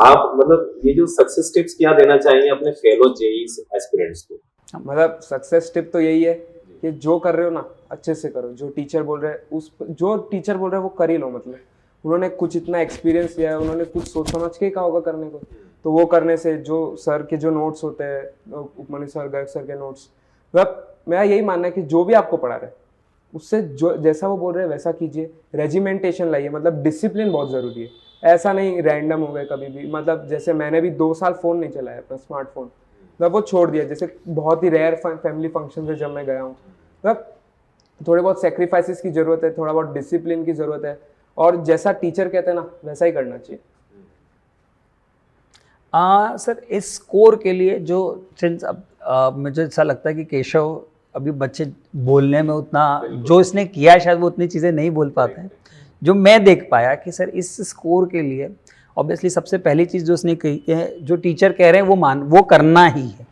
आप मतलब ये जो सक्सेस टिप्स क्या देना चाहेंगे अपने फेलो जेई एस्पिरेंट्स को? मतलब सक्सेस टिप तो यही है कि जो कर रहे हो ना अच्छे से करो, जो टीचर बोल रहे हैं जो टीचर बोल रहे हैं वो कर ही लो। मतलब उन्होंने कुछ इतना एक्सपीरियंस लिया है, उन्होंने कुछ सोच समझ के कहा होगा करने को, तो वो करने से जो सर के जो नोट्स होते हैं, उपमन्यु सर, गर्ग सर के नोट्स, मतलब मेरा यही मानना है कि जो भी आपको पढ़ा रहे हैं उससे जो जैसा वो बोल रहे हैं वैसा कीजिए। रेजिमेंटेशन लाइए, मतलब डिसिप्लिन बहुत ज़रूरी है। ऐसा नहीं रैंडम हो गए कभी भी। मतलब जैसे मैंने भी 2 साल फ़ोन नहीं चलाया अपना स्मार्टफोन, मतलब वो छोड़ दिया। जैसे बहुत ही रेयर फैमिली फंक्शन से जब मैं गया हूँ, मतलब थोड़े बहुत सेक्रीफाइसेस की ज़रूरत है, थोड़ा बहुत डिसिप्लिन की ज़रूरत है, और जैसा टीचर कहते हैं ना वैसा ही करना चाहिए। सर इस स्कोर के लिए जो सिंस अब मुझे ऐसा लगता है कि केशव अभी बच्चे बोलने में उतना जो इसने किया है शायद वो उतनी चीज़ें नहीं बोल पाते हैं। जो मैं देख पाया कि सर इस स्कोर के लिए ऑब्वियसली सबसे पहली चीज़ जो उसने कही है, जो टीचर कह रहे हैं वो करना ही है।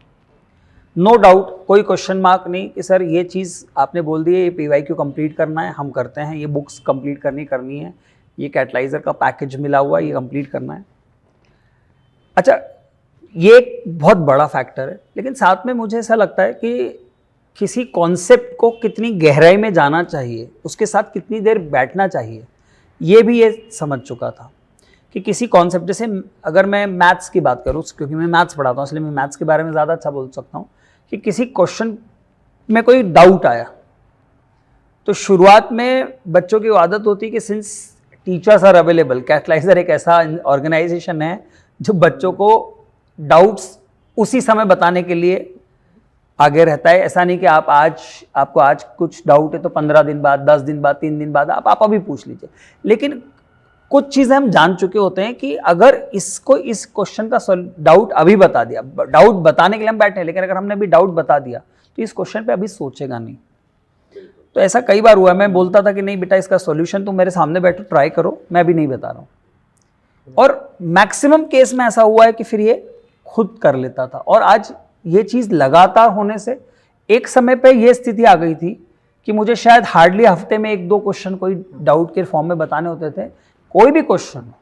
नो डाउट, कोई क्वेश्चन मार्क नहीं कि सर ये चीज़ आपने बोल दी है, ये PYQ कंप्लीट करना है, हम करते हैं। ये बुक्स कंप्लीट करनी है, ये कैटलाइजर का पैकेज मिला हुआ है, ये कंप्लीट करना है। अच्छा, ये एक बहुत बड़ा फैक्टर है, लेकिन साथ में मुझे ऐसा लगता है कि किसी कॉन्सेप्ट को कितनी गहराई में जाना चाहिए, उसके साथ कितनी देर बैठना चाहिए, ये भी ये समझ चुका था कि किसी कॉन्सेप्ट, जैसे अगर मैं मैथ्स की बात करूँ, क्योंकि मैं मैथ्स पढ़ाता हूँ इसलिए मैं मैथ्स के बारे में ज़्यादा अच्छा बोल सकता हूँ, कि किसी क्वेश्चन में कोई डाउट आया तो शुरुआत में बच्चों की आदत होती है कि सिंस टीचर्स आर अवेलेबल, कैटलाइजर एक ऐसा ऑर्गेनाइजेशन है जो बच्चों को डाउट्स उसी समय बताने के लिए आगे रहता है। ऐसा नहीं कि आपको आज कुछ डाउट है तो 15 दिन बाद, 10 दिन बाद, 3 दिन बाद आप अभी पूछ लीजिए। लेकिन कुछ चीज़ें हम जान चुके होते हैं कि अगर इस क्वेश्चन का डाउट अभी बता दिया, डाउट बताने के लिए हम बैठे हैं, लेकिन अगर हमने अभी डाउट बता दिया तो इस क्वेश्चन पे अभी सोचेगा नहीं। तो ऐसा कई बार हुआ, मैं बोलता था कि नहीं बेटा इसका सॉल्यूशन तुम मेरे सामने बैठो, ट्राई करो, मैं भी नहीं बता रहा हूँ। और मैक्सिमम केस में ऐसा हुआ है कि फिर ये खुद कर लेता था। और आज ये चीज़ लगातार होने से एक समय पे ये स्थिति आ गई थी कि मुझे शायद हार्डली हफ्ते में 1-2 क्वेश्चन कोई डाउट के फॉर्म में बताने होते थे। कोई भी क्वेश्चन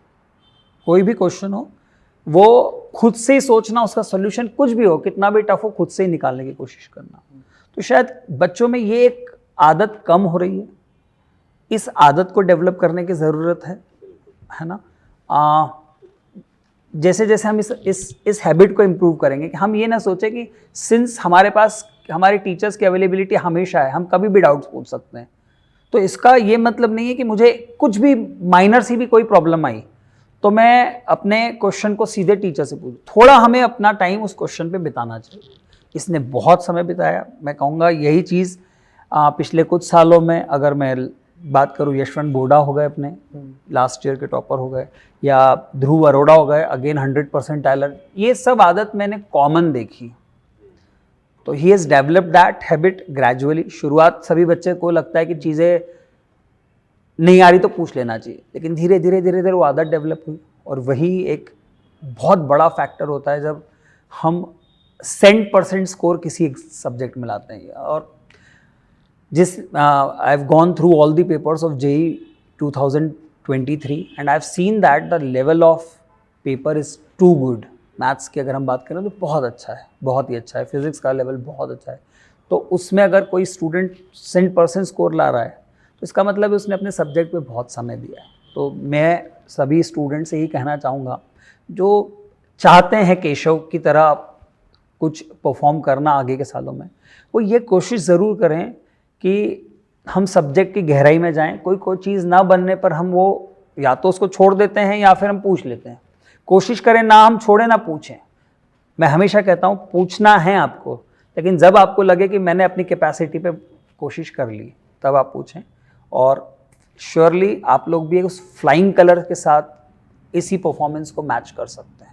हो वो खुद से ही सोचना, उसका सॉल्यूशन कुछ भी हो, कितना भी टफ हो, खुद से ही निकालने की कोशिश करना। तो शायद बच्चों में ये एक आदत कम हो रही है, इस आदत को डेवलप करने की ज़रूरत है ना। जैसे जैसे हम इस हैबिट को इम्प्रूव करेंगे कि हम ये ना सोचें कि सिंस हमारे पास हमारे टीचर्स की अवेलेबिलिटी हमेशा है, हम कभी भी डाउट्स पूछ सकते हैं, तो इसका ये मतलब नहीं है कि मुझे कुछ भी माइनर सी भी कोई प्रॉब्लम आई तो मैं अपने क्वेश्चन को सीधे टीचर से पूछूं। थोड़ा हमें अपना टाइम उस क्वेश्चन पे बिताना चाहिए। इसने बहुत समय बिताया। मैं कहूँगा यही चीज़ पिछले कुछ सालों में, अगर मैं बात करूँ, यशवंत बोडा हो गए अपने लास्ट ईयर के टॉपर हो गए, या ध्रुव अरोड़ा हो गए अगेन 100% टैलेंट, ये सब आदत मैंने कॉमन देखी। तो he has developed that habit gradually. शुरुआत सभी बच्चे को लगता है कि चीज़ें नहीं आ रही तो पूछ लेना चाहिए, लेकिन धीरे धीरे वो आदत डेवलप हुई। और वही एक बहुत बड़ा फैक्टर होता है जब हम 100% स्कोर किसी एक सब्जेक्ट में लाते हैं। और I have gone through all the papers of JEE 2023 and I have seen that the level of paper is too good. Maths की अगर हम बात करें तो बहुत अच्छा है, बहुत ही अच्छा है। फिजिक्स का लेवल बहुत अच्छा है। तो उसमें अगर कोई स्टूडेंट 100% स्कोर ला रहा है तो इसका मतलब है उसने अपने सब्जेक्ट पे बहुत समय दिया है। तो मैं सभी स्टूडेंट से यही कहना चाहूँगा जो चाहते हैं केशव की तरह कुछ परफॉर्म करना आगे के सालों में, वो ये कोशिश ज़रूर करें कि हम सब्जेक्ट की गहराई में जाएं। कोई चीज़ ना बनने पर हम वो या तो उसको छोड़ देते हैं या फिर हम पूछ लेते हैं। कोशिश करें ना हम छोड़ें ना पूछें। मैं हमेशा कहता हूँ पूछना है आपको, लेकिन जब आपको लगे कि मैंने अपनी कैपेसिटी पे कोशिश कर ली तब आप पूछें। और श्योरली आप लोग भी उस फ्लाइंग कलर के साथ इसी परफॉर्मेंस को मैच कर सकते हैं।